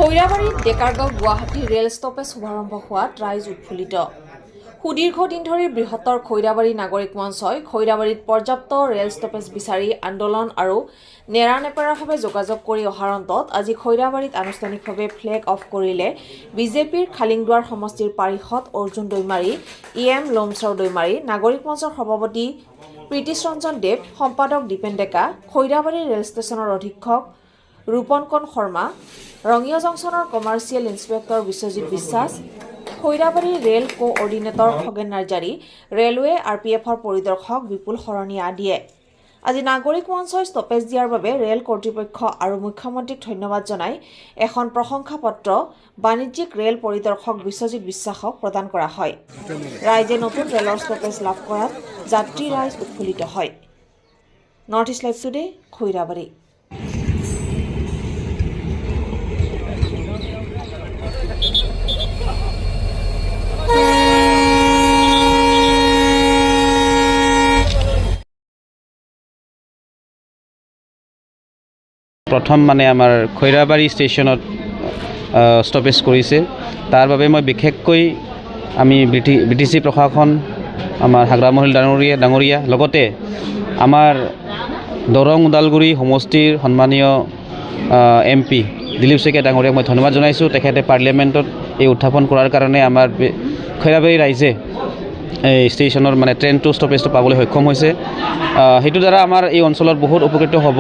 খৈৰাবাৰীত Dekargaon Guwahati rail stoppage শুভাৰম্ভ হোৱাত ৰাইজ উৎফুল্লিত। সুদীৰ্ঘ দিন ধৰি বৃহত্তৰ খৈৰাবাৰী নাগৰিক মঞ্চই খৈৰাবাৰীত পৰ্যাপ্ত ৰেল ষ্টপেজ বিচাৰি আন্দোলন আৰু নেৰানেপেৰাভাৱে যোগাযোগ কৰি অহাৰ অন্তত আজি খৈৰাবাৰীত আনুষ্ঠানিকভাৱে ফ্লেগ অফ কৰিলে বিজেপিৰ খালিংদুৱাৰ সমষ্টিৰ পাৰিষদ অৰ্জুন দৈমাৰী, EM লোমচাও দৈমাৰী, নাগৰিক মঞ্চৰ সভাপতি প্ৰীতিশ ৰঞ্জন দেৱ, সম্পাদক দীপেন ডেকা, খৈৰাবাৰী ৰেল ষ্টেচনৰ অধীক্ষক ৰূপনকন শৰ্মা, ৰঙিয়া জংচনৰ commercial inspector Biswajit Biswas, Khairabari rail coordinator Khagen Narzary, railway RPFৰ পৰিদৰ্শক বিপুল শৰণীয়া আদিয়ে আজি নাগৰিক মঞ্চই ষ্টপেজ দিয়াৰ বাবে ৰেল কৰ্তৃপক্ষ আৰু মুখ্যমন্ত্ৰীক ধন্যবাদ জনাই এখন প্ৰশংসা পত্ৰ বাণিজ্যিক ৰেল পৰিদৰ্শক বিশ্বজিৎ বিশ্বাসক প্ৰদান কৰা হয়। ৰাইজে নতুন ৰেলৰ ষ্টপেজ লাভ কৰাত যাত্ৰী ৰাইজ উৎফুল্লিত হয়। North east live today, Khoirabari. প্ৰথম আমাৰ খৈৰাবাৰী ষ্টেচনত ষ্টপেজ কৰিছে। তাৰ বাবে মই বিশেষকৈ আমি BTC প্ৰশাসন, আমাৰ হাগ্ৰা মহিল ডাঙৰীয়া লগতে আমাৰ দৰং ওদালগুৰি সমষ্টিৰ সন্মানীয় MP দিলীপ শইকীয়া ডাঙৰীয়াক মই ধন্যবাদ জনাইছোঁ। তেখেতে পাৰ্লিয়ামেণ্টত এই উত্থাপন কৰাৰ কাৰণে আমাৰ খৈৰাবাৰী ৰাইজে এই ষ্টেচনৰ ট্ৰেইনটো ষ্টপেজটো পাবলৈ সক্ষম হৈছে। সেইটোৰ দ্বাৰা আমাৰ এই অঞ্চলত বহুত উপকৃত হ'ব।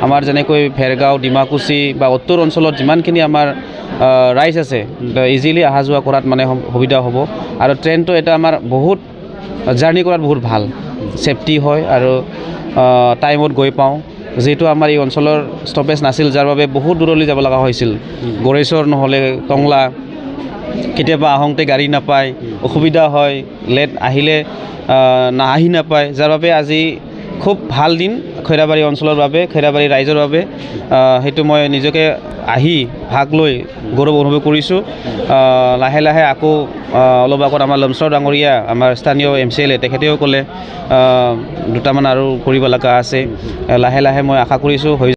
আমাৰ যেনেকৈ ভেৰগাঁও, ডিমাকুচি বা উত্তৰ অঞ্চলত যিমানখিনি আমাৰ ৰাইজ আছে ইজিলি অহা যোৱা কৰাত সুবিধা হ'ব। আৰু ট্ৰেইনটো এটা আমাৰ বহুত জাৰ্ণি কৰাত বহুত ভাল, ছেফটি হয় আৰু টাইমত গৈ পাওঁ। যিহেতু আমাৰ এই অঞ্চলৰ ষ্টপেজ নাছিল, যাৰ বাবে বহুত দূৰলৈ যাব লগা হৈছিল। গড়েশ্বৰ নহ'লে টংলা, কেতিয়াবা আহোঁতে গাড়ী নাপায়, অসুবিধা হয়, লেট আহিলে আহি নাপায়, যাৰ বাবে আজি খুব ভাল দিন খৈৰাবাৰী অঞ্চলৰ বাবে, খৈৰাবাৰী ৰাইজৰ বাবে। সেইটো মই নিজকে আহি ভাগ লৈ গৌৰৱ অনুভৱ কৰিছোঁ। লাহে লাহে আকৌ অলপ আগত আমাৰ লোমচাও ডাঙৰীয়া, আমাৰ স্থানীয় MCLA তেখেতেও ক'লে দুটামান আৰু কৰিব লগা আছে। লাহে লাহে মই আশা কৰিছোঁ হৈ।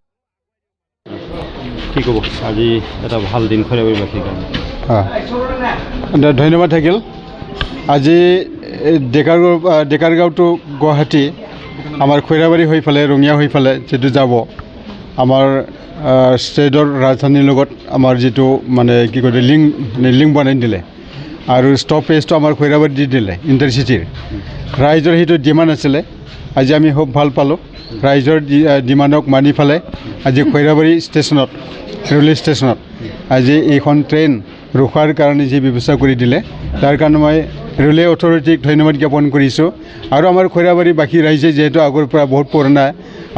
কি ক'ব আজি এটা ভাল দিন খৈৰাবাৰীবাসীৰ কাৰণে? ধন্যবাদ থাকিল। আজি ডেকাৰগাঁও টু গুৱাহাটী আমাৰ খৈৰাবাৰী হৈ ফালে, ৰঙিয়া হৈ ফালে যিটো যাব, আমাৰ ষ্টেটৰ ৰাজধানীৰ লগত আমাৰ যিটো কি কয় লিংক বনাই দিলে আৰু ষ্টপেজটো আমাৰ খৈৰাবাৰীত দি দিলে ইণ্টাৰচিটিৰ। ৰাইজৰ সেইটো ডিমাণ্ড আছিলে, আজি আমি খুব ভাল পালোঁ। ৰাইজৰ ডিমাণ্ডক মানি ফালে আজি খৈৰাবাৰী ষ্টেচনত, ৰেলৱে ষ্টেচনত আজি এইখন ট্ৰেইন ৰখাৰ কাৰণে যি ব্যৱস্থা কৰি দিলে, তাৰ কাৰণে মই ৰেলৱে অথৰিটিক ধন্যবাদ জ্ঞাপন কৰিছোঁ। আৰু আমাৰ খৈৰাবাৰীবাসী ৰাইজে যিহেতু আগৰ পৰা বহুত পুৰণা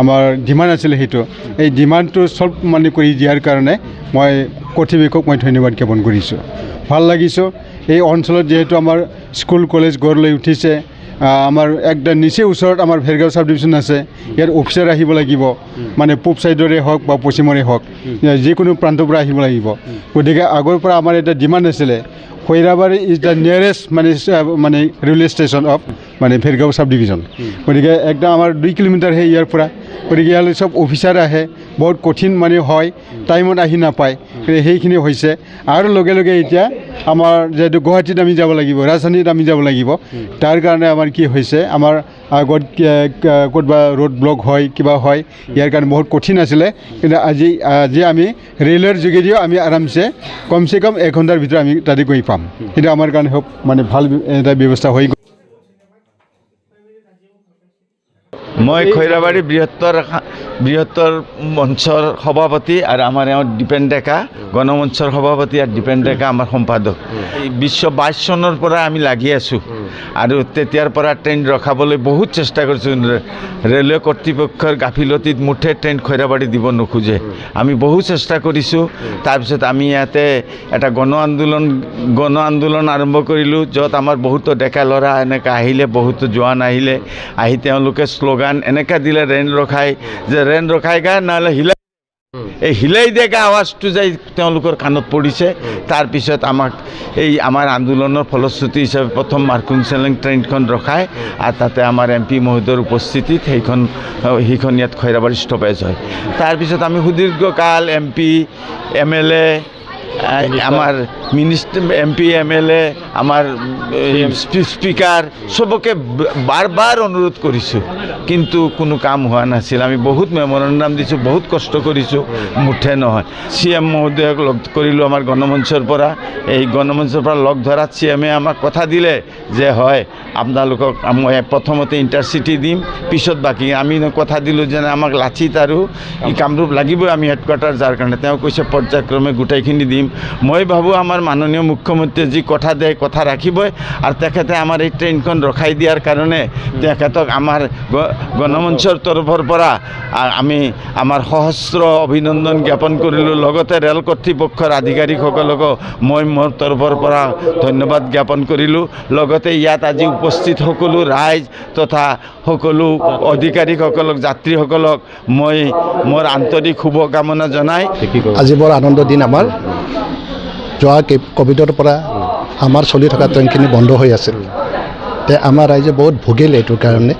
আমাৰ ডিমাণ্ড আছিলে, সেইটো এই ডিমাণ্ডটো চল্ভ কৰি দিয়াৰ কাৰণে মই কৰ্তৃপক্ষক মই ধন্যবাদ জ্ঞাপন কৰিছোঁ। ভাল লাগিছোঁ। এই অঞ্চলত যিহেতু আমাৰ স্কুল কলেজ গঢ় লৈ উঠিছে, আমাৰ একদম নিচেই ওচৰত আমাৰ ভেৰগাঁও চাব ডিভিশ্যন আছে। ইয়াত অফিচাৰ আহিব লাগিব, পূব ছাইডৰে হওক বা পশ্চিমৰে হওক, যিকোনো প্ৰান্তৰ পৰা আহিব লাগিব। গতিকে আগৰ পৰা আমাৰ এটা ডিমাণ্ড আছিলে, Khoirabari is the nearest railway station of Bhergaon চাব ডিভিশ্যন। গতিকে একদম আমাৰ 2 কিলোমিটাৰহে ইয়াৰ পৰা। গতিকে ইয়ালৈ চব অফিচাৰ আহে, বহুত কঠিন হয়, টাইমত আহি নাপায়। সেইখিনি হৈছে। আৰু লগে লগে এতিয়া আমাৰ যিহেতু গুৱাহাটীত আমি যাব লাগিব, ৰাজধানীত আমি যাব লাগিব, তাৰ কাৰণে আমাৰ কি হৈছে, আমাৰ আগত ক'ৰবাত ৰোড ব্লক হয়, কিবা হয়, ইয়াৰ কাৰণে বহুত কঠিন আছিলে। কিন্তু আজি আমি ৰেলৰ যোগেদিও আমি আৰামছে কমচে কম 1 ঘণ্টাৰ ভিতৰত আমি তাতে গৈ পাম। সেইটো আমাৰ কাৰণে খুব ভাল এটা ব্যৱস্থা হৈ গ'ল। মই খৈৰাবাৰী বৃহত্তৰ মঞ্চৰ সভাপতি আৰু আমাৰ দীপেন ডেকা গণমঞ্চৰ সভাপতি আৰু দীপেন ডেকা আমাৰ সম্পাদক। 2022 চনৰ পৰা আমি লাগি আছোঁ আৰু তেতিয়াৰ পৰা ট্ৰেইন ৰখাবলৈ বহুত চেষ্টা কৰিছোঁ। ৰেলৱে কৰ্তৃপক্ষৰ গাফিলতিত মুঠে ট্ৰেইন খৈৰাবাৰী দিব নোখোজে। আমি বহু চেষ্টা কৰিছোঁ। তাৰপিছত আমি ইয়াতে এটা গণ আন্দোলন আৰম্ভ কৰিলোঁ, য'ত আমাৰ বহুতো ডেকা ল'ৰা এনেকৈ আহিলে, বহুতো জোৱান আহিলে, আহি তেওঁলোকে শ্লোগান এনেকা দিলে, ৰেল ৰখাই গা নহ'লে হিলাই দিয়া আৱাজটো যাই তেওঁলোকৰ কাণত পৰিছে। তাৰপিছত আমাৰ আন্দোলনৰ ফলশ্ৰুতি হিচাপে প্ৰথম মাৰ্কুংচেলেং ট্ৰেইনখন ৰখায় আৰু তাতে আমাৰ MP মহোদয়ৰ উপস্থিতিত সেইখন ইয়াত খৈৰাবাৰী ষ্টপেজ হয়। তাৰপিছত আমি সুদীৰ্ঘকাল MP, MLA আমাৰ মিনিস্টাৰ MP MLA আমাৰ স্পিকাৰ সবকে বাৰবাৰ অনুৰোধ কৰিছোঁ কিন্তু কোনো কাম হোৱা নাছিল আমি বহুত মেমৰেণ্ডাম দিছোঁ বহুত কষ্ট কৰিছোঁ মুঠে নহয় CM মহোদয়ক লগ কৰিলোঁ আমাৰ গণমঞ্চৰ পৰা এই গণমঞ্চৰ পৰা লগ ধৰাত CMয়ে আমাক কথা দিলে যে হয় আপোনালোকক মই প্ৰথমতে ইণ্টাৰচিটি দিম পিছত বাকী আমি কথা দিলোঁ যে আমাক লাচিত আৰু কামৰূপ লাগিবই আমি হেডকোৱাৰ্টাৰ যাৰ কাৰণে তেওঁ কৈছে পৰ্যায়ক্ৰমে গোটেইখিনি দিম মই ভাবোঁ আমাৰ মাননীয় মুখ্যমন্ত্ৰীয়ে যি কথা দিয়ে কথা ৰাখিবই আৰু তেখেতে আমাৰ এই ট্ৰেইনখন ৰখাই দিয়াৰ কাৰণে তেখেতক আমাৰ গণমঞ্চৰ তৰফৰ পৰা আমি আমাৰ সহস্ৰ অভিনন্দন জ্ঞাপন কৰিলোঁ লগতে ৰেল কৰ্তৃপক্ষৰ আধিকাৰিকসকলকো মই মোৰ তৰফৰ পৰা ধন্যবাদ জ্ঞাপন কৰিলোঁ লগতে ইয়াত আজি উপস্থিত সকলো ৰাইজ তথা সকলো অধিকাৰীসকলক যাত্ৰীসকলক মই মোৰ আন্তৰিক শুভকামনা জনাই আজি বৰ আনন্দৰ দিন আমাৰ যোৱা ক'ভিডৰ পৰা আমাৰ চলি থকা ট্ৰেইনখিনি বন্ধ হৈ আছিল তে আমাৰ ৰাইজে বহুত ভুগিল এইটোৰ কাৰণে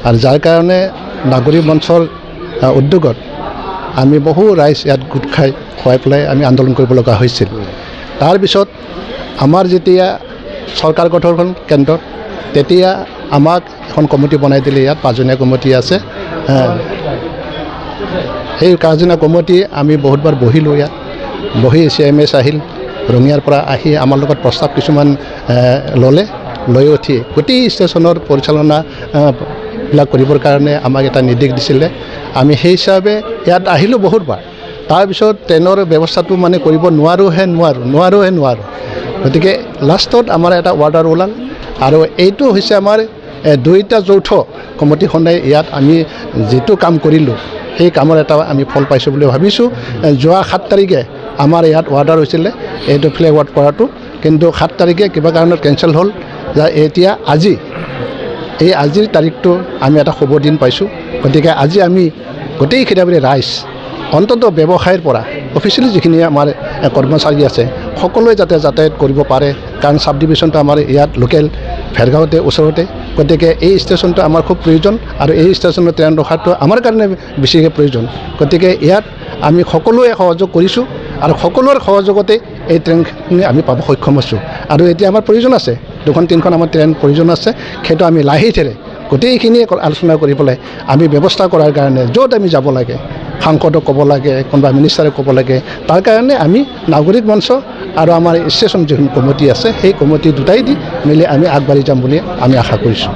আৰু যাৰ কাৰণে নাগৰিক মঞ্চৰ উদ্যোগত আমি বহু ৰাইজ ইয়াত গোট খাই খুৱাই পেলাই আমি আন্দোলন কৰিব লগা হৈছিল তাৰপিছত আমাৰ যেতিয়া চৰকাৰ গঠন কেন্দ্ৰত তেতিয়া আমাক এখন কমিটি বনাই দিলে ইয়াত 5জনীয়া কমিটি আছে সেই 5জনীয়া কমিটি আমি বহুতবাৰ বহিলোঁ ইয়াত বহি CMS আহিল ৰঙিয়াৰ পৰা আহি আমাৰ লগত প্ৰস্তাৱ কিছুমান ল'লে লৈ উঠি গোটেই ষ্টেচনৰ পৰিচালনা বিলাক কৰিবৰ কাৰণে আমাক এটা নিৰ্দেশ দিছিলে আমি সেই হিচাপে ইয়াত আহিলোঁ বহুতবাৰ তাৰপিছত ট্ৰেইনৰ ব্যৱস্থাটো মানে কৰিব নোৱাৰোঁ গতিকে লাষ্টত আমাৰ এটা অৰ্ডাৰ ওলাল আৰু এইটো হৈছে আমাৰ 2টা যৌথ কমিটিখনে ইয়াত আমি যিটো কাম কৰিলোঁ সেই কামৰ এটা আমি ফল পাইছোঁ বুলি ভাবিছোঁ যোৱা 7 তাৰিখে আমাৰ ইয়াত অৰ্ডাৰ হৈছিলে এইটো ফ্লেগ আউট কৰাটো কিন্তু 7 তাৰিখে কিবা কাৰণত কেঞ্চেল হ'ল যে এতিয়া আজিৰ তাৰিখটো আমি এটা শুভ দিন পাইছোঁ গতিকে আজি আমি গোটেই খেদাবাৰী ৰাইজ অন্ততঃ ব্যৱসায়ৰ পৰা অফিচিয়েলি যিখিনি আমাৰ কৰ্মচাৰী আছে সকলোৱে যাতে যাতায়াত কৰিব পাৰে কাৰণ সাব ডিভিশ্যনটো আমাৰ ইয়াত লোকেল ভেৰগাঁৱতে ওচৰতে গতিকে এই ষ্টেচনটো আমাৰ খুব প্ৰয়োজন আৰু এই ষ্টেচনত ট্ৰেইন ৰখাটো আমাৰ কাৰণে বেছিকৈ প্ৰয়োজন গতিকে ইয়াত আমি সকলোৱে সহযোগ কৰিছোঁ আৰু সকলোৰে সহযোগতে এই ট্ৰেইনখিনি আমি পাব সক্ষম হৈছোঁ আৰু এতিয়া আমাৰ প্ৰয়োজন আছে 2-3খন আমাৰ ট্ৰেইন প্ৰয়োজন আছে সেইটো আমি লাহেৰে গোটেইখিনি আলোচনা কৰি পেলাই আমি ব্যৱস্থা কৰাৰ কাৰণে য'ত আমি যাব লাগে সাংসদক ক'ব লাগে কোনোবা মিনিষ্টাৰক ক'ব লাগে তাৰ কাৰণে আমি নাগৰিক মঞ্চ আৰু আমাৰ ষ্টেচন যিখন কমিটি আছে সেই কমিটি দুটাই দি মিলি আমি আগবাঢ়ি যাম বুলি আমি আশা কৰিছোঁ